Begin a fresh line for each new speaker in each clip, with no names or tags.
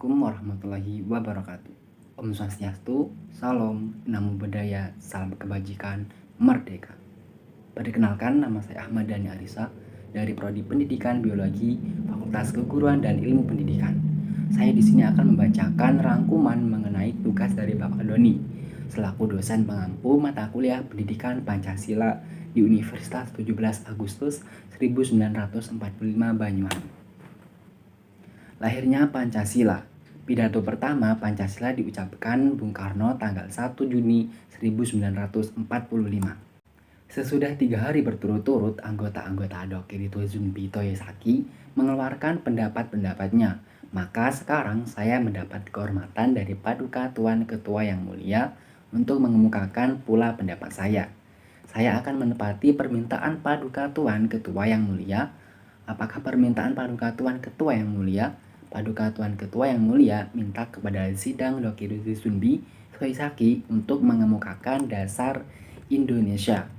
Assalamualaikum warahmatullahi wabarakatuh. Om Swastiastu, Salam, Namo Buddhaya, Salam Kebajikan, Merdeka. Perkenalkan, nama saya Ahmad Dhani Arisa dari Prodi Pendidikan Biologi, Fakultas Keguruan dan Ilmu Pendidikan. Saya di sini akan membacakan rangkuman mengenai tugas dari Bapak Doni selaku dosen pengampu mata kuliah Pendidikan Pancasila di Universitas 17 Agustus 1945 Banyuwangi. Lahirnya Pancasila. Pidato pertama Pancasila diucapkan Bung Karno tanggal 1 Juni 1945. Sesudah 3 hari berturut-turut, anggota-anggota Dokirito Zunbi Toyosaki mengeluarkan pendapat-pendapatnya. Maka sekarang saya mendapat kehormatan dari Paduka Tuan Ketua yang Mulia untuk mengemukakan pula pendapat saya. Saya akan menepati permintaan Paduka Tuan Ketua yang Mulia. Apakah permintaan Paduka Tuan Ketua yang Mulia? Paduka Tuan Ketua yang Mulia minta kepada Sidang Dokirito Zunbi Toyosaki untuk mengemukakan dasar Indonesia.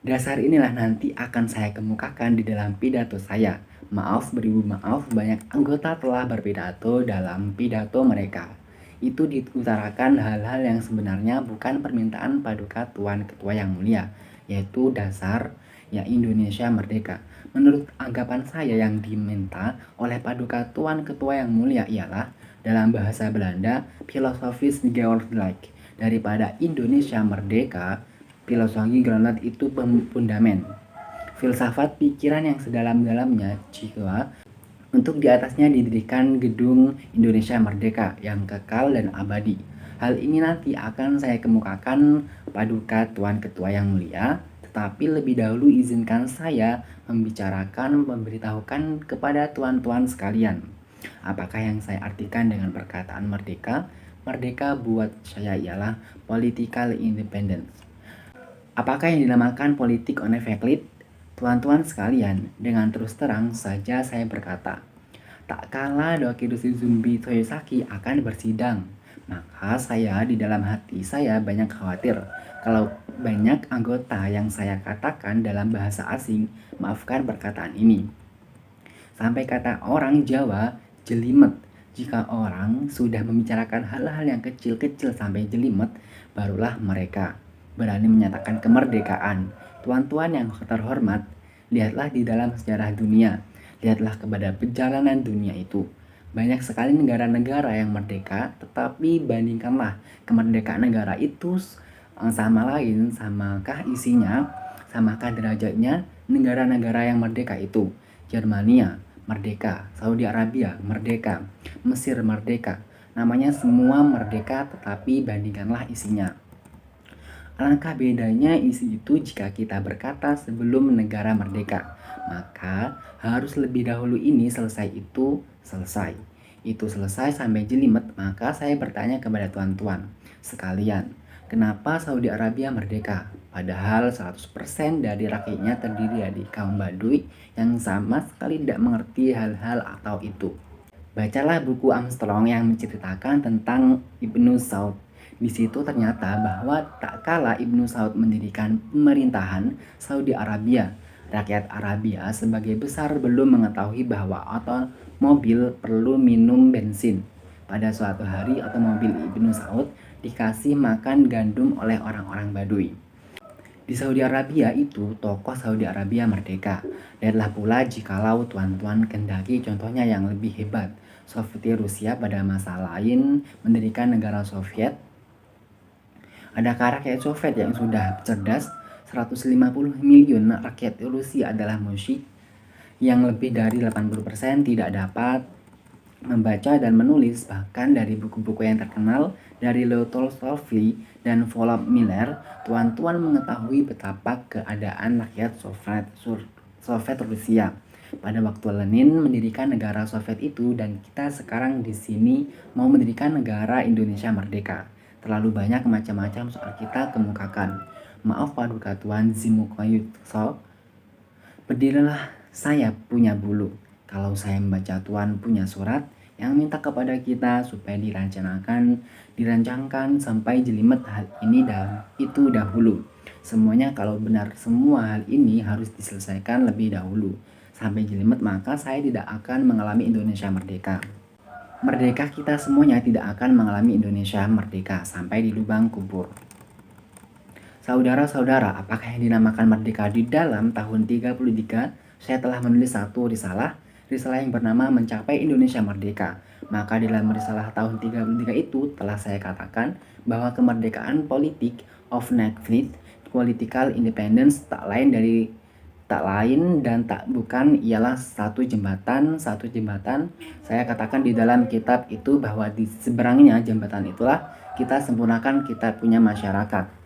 Dasar inilah nanti akan saya kemukakan di dalam pidato saya. Maaf beribu maaf, banyak anggota telah berpidato dalam pidato mereka. Itu diutarakan hal-hal yang sebenarnya bukan permintaan Paduka Tuan Ketua yang Mulia, yaitu dasar ya Indonesia merdeka. Menurut anggapan saya, yang diminta oleh Paduka Tuan Ketua yang Mulia ialah dalam bahasa Belanda filosofis Geordelijk. Daripada Indonesia merdeka, filosofi Groenland itu fundament. Filsafat pikiran yang sedalam-dalamnya jika untuk di atasnya didirikan gedung Indonesia merdeka yang kekal dan abadi. Hal ini nanti akan saya kemukakan Paduka Tuan Ketua yang Mulia, tetapi lebih dahulu izinkan saya memberitahukan kepada tuan-tuan sekalian. Apakah yang saya artikan dengan perkataan merdeka? Merdeka buat saya ialah political independence. Apakah yang dinamakan politik on effective? Tuan-tuan sekalian, dengan terus terang saja saya berkata, tak kala Dokirito Zunbi Toyosaki akan bersidang, maka saya di dalam hati saya banyak khawatir kalau banyak anggota yang saya katakan dalam bahasa asing, maafkan perkataan ini. Sampai kata orang Jawa, jelimet. Jika orang sudah membicarakan hal-hal yang kecil-kecil sampai jelimet, barulah mereka berani menyatakan kemerdekaan. Tuan-tuan yang terhormat, lihatlah di dalam sejarah dunia. Lihatlah kepada perjalanan dunia itu. Banyak sekali negara-negara yang merdeka, tetapi bandingkanlah kemerdekaan negara itu sama lain, samakah isinya, samakah derajatnya negara-negara yang merdeka itu. Germania merdeka, Saudi Arabia merdeka, Mesir merdeka. Namanya semua merdeka, tetapi bandingkanlah isinya. Alangkah bedanya isi itu jika kita berkata sebelum negara merdeka, maka harus lebih dahulu ini selesai itu selesai. Itu selesai sampai jelimet, maka saya bertanya kepada tuan-tuan sekalian, kenapa Saudi Arabia merdeka? Padahal 100% dari rakyatnya terdiri dari kaum Baduy yang sama sekali tidak mengerti hal-hal atau itu. Bacalah buku Armstrong yang menceritakan tentang Ibnu Saud. Di situ ternyata bahwa tak kala Ibnu Saud mendirikan pemerintahan Saudi Arabia, rakyat Arabia sebagai besar belum mengetahui bahwa otomobil perlu minum bensin. Pada suatu hari otomobil Ibnu Saud dikasih makan gandum oleh orang-orang Baduy. Di Saudi Arabia itu, tokoh Saudi Arabia merdeka. Lihatlah pula jikalau tuan-tuan kendaki contohnya yang lebih hebat, seperti Rusia pada masa lain mendirikan negara Soviet. Adakah rakyat Soviet yang sudah cerdas? 150 miliun rakyat Rusia adalah musyrik. Yang lebih dari 80% tidak dapat membaca dan menulis, bahkan dari buku-buku yang terkenal dari Leo Tolstoy dan Volodymyr, tuan-tuan mengetahui betapa keadaan rakyat Soviet Rusia pada waktu Lenin mendirikan negara Soviet itu, dan kita sekarang di sini mau mendirikan negara Indonesia merdeka. Terlalu banyak macam-macam soal kita kemukakan. Maaf Paduka Tuan Zimukoyutso, berdirilah saya punya bulu. Kalau saya membaca Tuan punya surat yang minta kepada kita supaya dirancangkan sampai jelimet hal ini dan itu dahulu. Semuanya kalau benar semua hal ini harus diselesaikan lebih dahulu sampai jelimet, maka saya tidak akan mengalami Indonesia merdeka. Merdeka kita semuanya tidak akan mengalami Indonesia merdeka sampai di lubang kubur. Saudara-saudara, apakah yang dinamakan merdeka di dalam tahun 33? Saya telah menulis satu risalah yang bernama Mencapai Indonesia Merdeka. Maka di dalam risalah tahun 33 itu telah saya katakan bahwa kemerdekaan politik of Netflix, political independence tak lain dan tak bukan ialah satu jembatan. Saya katakan di dalam kitab itu bahwa di seberangnya jembatan itulah kita sempurnakan kita punya masyarakat.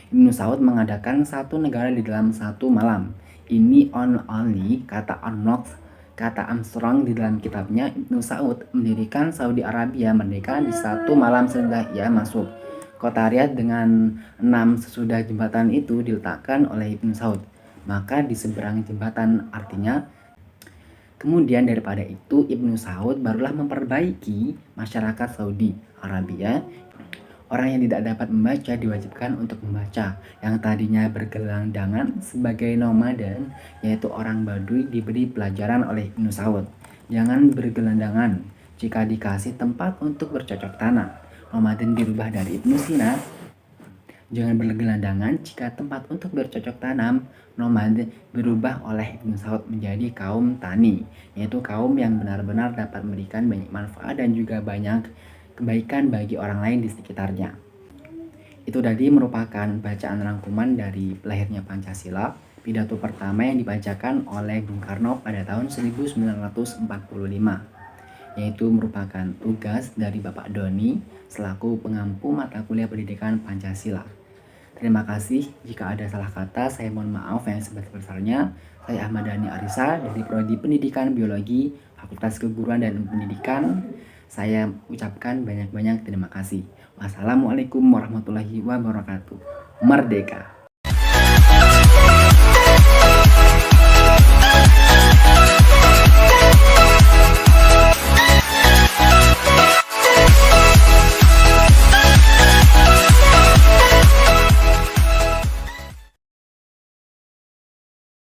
Ibnu Saud mengadakan satu negara di dalam satu malam. Ini on only, kata Arnold, kata Armstrong di dalam kitabnya. Ibnu Saud mendirikan Saudi Arabia merdeka di satu malam sesudah ia masuk kota Riyadh. Dengan 6 sesudah jembatan itu diletakkan oleh Ibnu Saud, maka di seberang jembatan artinya. Kemudian daripada itu Ibnu Saud barulah memperbaiki masyarakat Saudi Arabia. Orang yang tidak dapat membaca diwajibkan untuk membaca. Yang tadinya bergelandangan sebagai nomaden, yaitu orang Baduy, diberi pelajaran oleh Ibnu Saud. Jangan bergelandangan jika dikasih tempat untuk bercocok tanam. Nomaden dirubah dari Ibnu Sina. Jangan bergelandangan jika tempat untuk bercocok tanam. Nomaden berubah oleh Ibnu Saud menjadi kaum tani, yaitu kaum yang benar-benar dapat memberikan banyak manfaat dan juga banyak kebaikan bagi orang lain di sekitarnya. Itu tadi merupakan bacaan rangkuman dari lahirnya Pancasila, pidato pertama yang dibacakan oleh Bung Karno pada tahun 1945, yaitu merupakan tugas dari Bapak Doni selaku pengampu mata kuliah pendidikan Pancasila. Terima kasih. Jika ada salah kata, saya mohon maaf yang sebesar-besarnya. Saya Ahmad Dhani Arisa dari Prodi Pendidikan Biologi, Fakultas Keguruan dan Pendidikan. Saya ucapkan banyak-banyak terima kasih. Wassalamualaikum warahmatullahi wabarakatuh. Merdeka!